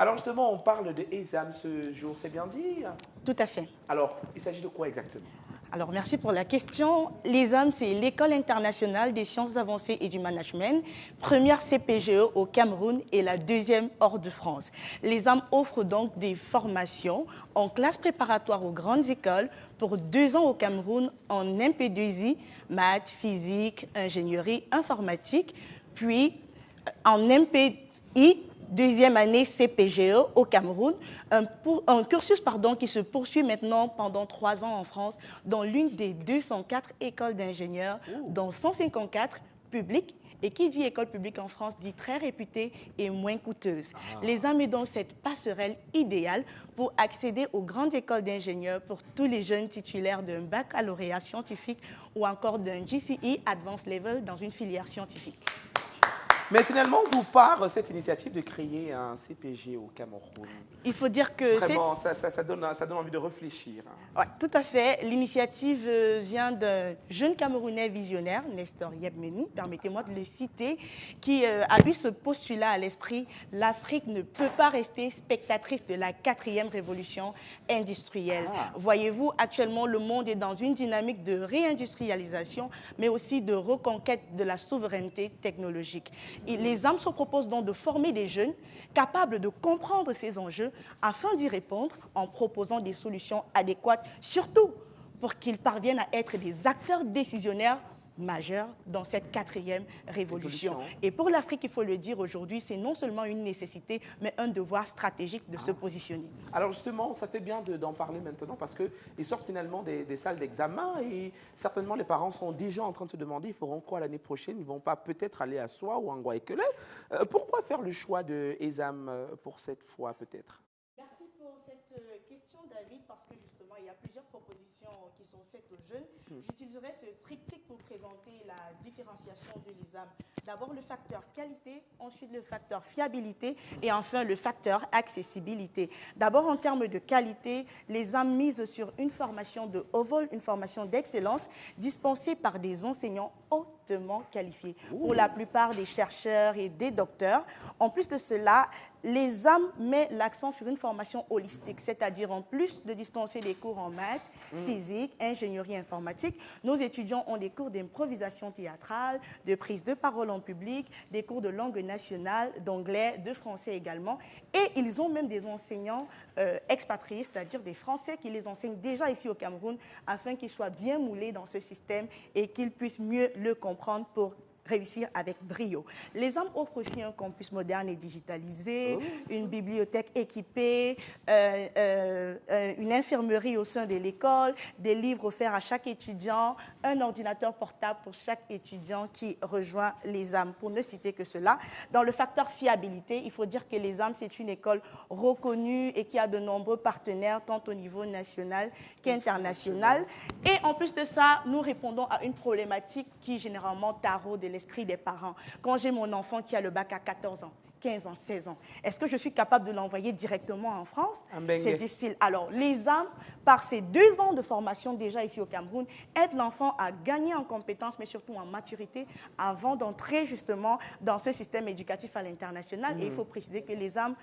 Alors justement, on parle de ESAM ce jour, c'est bien dit? Tout à fait. Alors, il s'agit de quoi exactement? Alors, merci pour la question. L'ESAM, c'est l'École internationale des sciences avancées et du management, première CPGE au Cameroun et la deuxième hors de France. L'ESAM offre donc des formations en classe préparatoire aux grandes écoles pour 2 ans au Cameroun en MP2I, maths, physique, ingénierie, informatique, puis en MPI, deuxième année CPGE au Cameroun, un cursus qui se poursuit maintenant pendant 3 ans en France dans l'une des 204 écoles d'ingénieurs, dont 154 publiques. Et qui dit école publique en France dit très réputée et moins coûteuse. L'ESAM est donc cette passerelle idéale pour accéder aux grandes écoles d'ingénieurs pour tous les jeunes titulaires d'un baccalauréat scientifique ou encore d'un GCE Advanced Level dans une filière scientifique. Mais finalement, d'où part cette initiative de créer un CPG au Cameroun? Il faut dire que vraiment, ça donne envie de réfléchir. Oui, tout à fait. L'initiative vient d'un jeune Camerounais visionnaire, Nestor Yebmeni, permettez-moi de le citer, qui a eu ce postulat à l'esprit: l'Afrique ne peut pas rester spectatrice de la 4e révolution industrielle. Voyez-vous, actuellement, le monde est dans une dynamique de réindustrialisation, mais aussi de reconquête de la souveraineté technologique. Et les AMS se proposent donc de former des jeunes capables de comprendre ces enjeux afin d'y répondre en proposant des solutions adéquates, surtout pour qu'ils parviennent à être des acteurs décisionnaires majeurs dans cette 4e révolution. Et pour l'Afrique, il faut le dire aujourd'hui, c'est non seulement une nécessité, mais un devoir stratégique de se positionner. Alors justement, ça fait bien d'en parler maintenant parce qu'ils sortent finalement des salles d'examen et certainement les parents sont déjà en train de se demander ils feront quoi l'année prochaine, ils ne vont pas peut-être aller à Soa ou à Ngwaekele. Pourquoi faire le choix de ESAM pour cette fois peut-être? Merci pour cette question, David, parce que justement, il y a plusieurs propositions qui sont faites aux jeunes. J'utiliserai ce triptyque pour présenter la différenciation de l'ESAM. D'abord, le facteur qualité, ensuite le facteur fiabilité et enfin le facteur accessibilité. D'abord, en termes de qualité, l'ESAM mise sur une formation de haut vol, une formation d'excellence dispensée par des enseignants hautement qualifiés, pour la plupart des chercheurs et des docteurs. En plus de cela, l'ESAM met l'accent sur une formation holistique, c'est-à-dire en plus de dispenser des cours en maths, physique, ingénierie informatique, nos étudiants ont des cours d'improvisation théâtrale, de prise de parole en public, des cours de langue nationale, d'anglais, de français également. Et ils ont même des enseignants expatriés, c'est-à-dire des Français qui les enseignent déjà ici au Cameroun afin qu'ils soient bien moulés dans ce système et qu'ils puissent mieux le comprendre pour réussir avec brio. L'ESAM offre aussi un campus moderne et digitalisé, une bibliothèque équipée, une infirmerie au sein de l'école, des livres offerts à chaque étudiant, un ordinateur portable pour chaque étudiant qui rejoint l'ESAM, pour ne citer que cela. Dans le facteur fiabilité, il faut dire que l'ESAM, c'est une école reconnue et qui a de nombreux partenaires, tant au niveau national qu'international. Et en plus de ça, nous répondons à une problématique qui généralement taraude l'esprit des parents. Quand j'ai mon enfant qui a le bac à 14 ans, 15 ans, 16 ans, est-ce que je suis capable de l'envoyer directement en France? C'est difficile. Alors, l'ESAM, par ces 2 ans de formation déjà ici au Cameroun, aide l'enfant à gagner en compétences, mais surtout en maturité, avant d'entrer justement dans ce système éducatif à l'international. Et il faut préciser que l'ESAM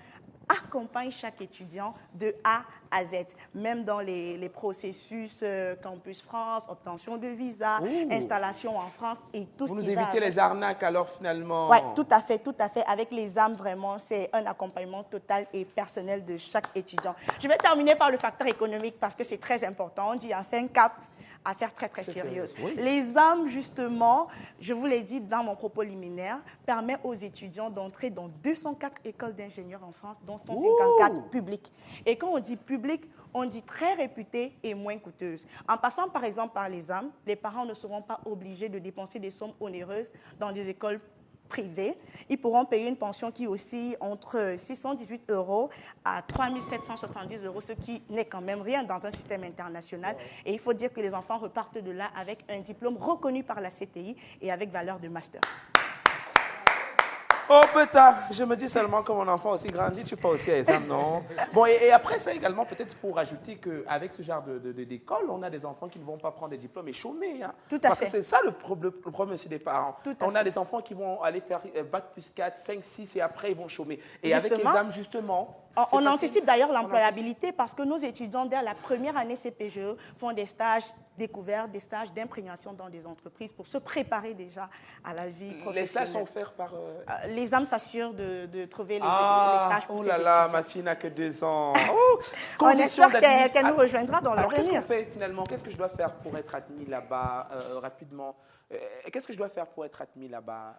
accompagne chaque étudiant de A à Z, même dans les processus Campus France, obtention de visa, installation en France et tout ce qui va. Vous nous évitez les arnaques alors finalement? Oui, tout à fait, tout à fait. Avec l'ESAM, vraiment, c'est un accompagnement total et personnel de chaque étudiant. Je vais terminer par le facteur économique parce que c'est très important. On dit enfin cap. Affaire très, très sérieuse. L'ESAM, justement, je vous l'ai dit dans mon propos liminaire, permet aux étudiants d'entrer dans 204 écoles d'ingénieurs en France, dont 154 publiques. Et quand on dit public, on dit très réputée et moins coûteuse. En passant, par exemple, par l'ESAM, les parents ne seront pas obligés de dépenser des sommes onéreuses dans des écoles privés. Ils pourront payer une pension qui oscille entre 618 € à 3 770 €, ce qui n'est quand même rien dans un système international. Et il faut dire que les enfants repartent de là avec un diplôme reconnu par la CTI et avec valeur de master. Oh putain, je me dis seulement que mon enfant aussi grandit, tu pas aussi à ESAM, non? Bon, et après ça également, peut-être il faut rajouter qu'avec ce genre d'école, on a des enfants qui ne vont pas prendre des diplômes et chômer. Hein. Tout à Parce fait. que c'est ça le problème aussi des parents. On a des enfants qui vont aller faire bac plus 4, 5, 6 et après ils vont chômer. Et Justement, avec ESAM, justement, On anticipe d'ailleurs l'employabilité parce que nos étudiants, dès la première année CPGE, font des stages découvertes, des stages d'imprégnation dans des entreprises pour se préparer déjà à la vie professionnelle. Les stages sont faits par... Les âmes s'assurent de trouver les stages pour ces étudiants. Ma fille n'a que 2 ans. On espère qu'elle nous rejoindra dans l'avenir. Qu'est-ce qu'on fait finalement? Qu'est-ce que je dois faire pour être admis là-bas rapidement? Qu'est-ce que je dois faire pour être admis là-bas?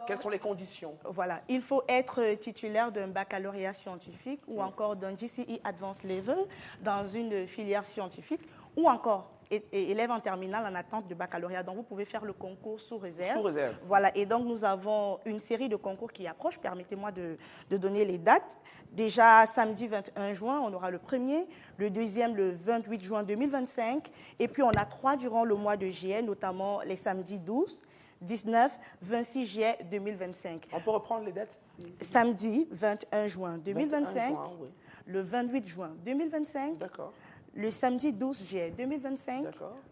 Quelles sont les conditions? Voilà, il faut être titulaire d'un baccalauréat scientifique ou encore d'un GCE Advanced Level dans une filière scientifique ou encore élève en terminale en attente de baccalauréat. Donc, vous pouvez faire le concours sous réserve. Sous réserve. Voilà, et donc nous avons une série de concours qui approchent. Permettez-moi de donner les dates. Déjà, samedi 21 juin, on aura le premier, le deuxième le 28 juin 2025, et puis on a 3 durant le mois de juillet, notamment les samedis 12, 19, 26 juillet 2025. On peut reprendre les dates? Samedi 21 juin 2025, 21 juin, oui. Le 28 juin 2025, D'accord. Le samedi 12 juillet 2025,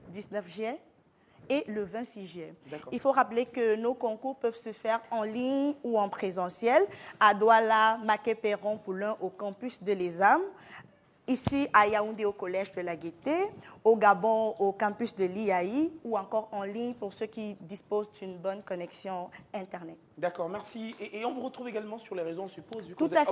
19 juillet et le 26 juillet. Il faut rappeler que nos concours peuvent se faire en ligne ou en présentiel à Douala, Maquet-Perron pour l'un au campus de l'ESAM, ici à Yaoundé au collège de la Gaîté, au Gabon au campus de l'IAI ou encore en ligne pour ceux qui disposent d'une bonne connexion Internet. D'accord, merci. Et on vous retrouve également sur les réseaux, on suppose. Tout à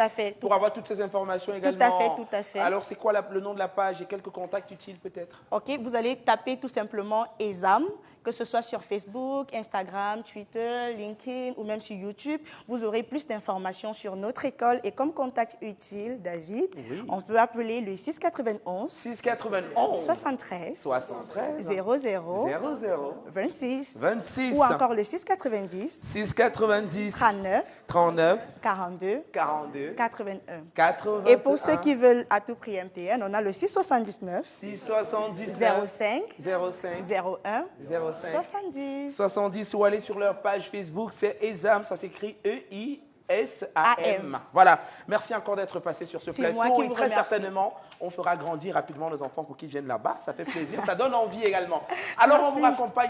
fait. Pour avoir toutes ces informations également. Tout à fait. Alors, c'est quoi le nom de la page et quelques contacts utiles peut-être? Ok, vous allez taper tout simplement ESAM, que ce soit sur Facebook, Instagram, Twitter, LinkedIn ou même sur YouTube. Vous aurez plus d'informations sur notre école. Et comme contact utile, David, on peut appeler le 691 73 00 26 ou encore le 690 39 42 81. Et pour ceux qui veulent à tout prix MTN, on a le 679 05 01 70 ou aller sur leur page Facebook, c'est ESAM, ça s'écrit EISAM. Voilà, merci encore d'être passé sur ce plateau et très certainement, on fera grandir rapidement nos enfants pour qu'ils viennent là-bas, ça fait plaisir, ça donne envie également. Alors on vous raccompagne.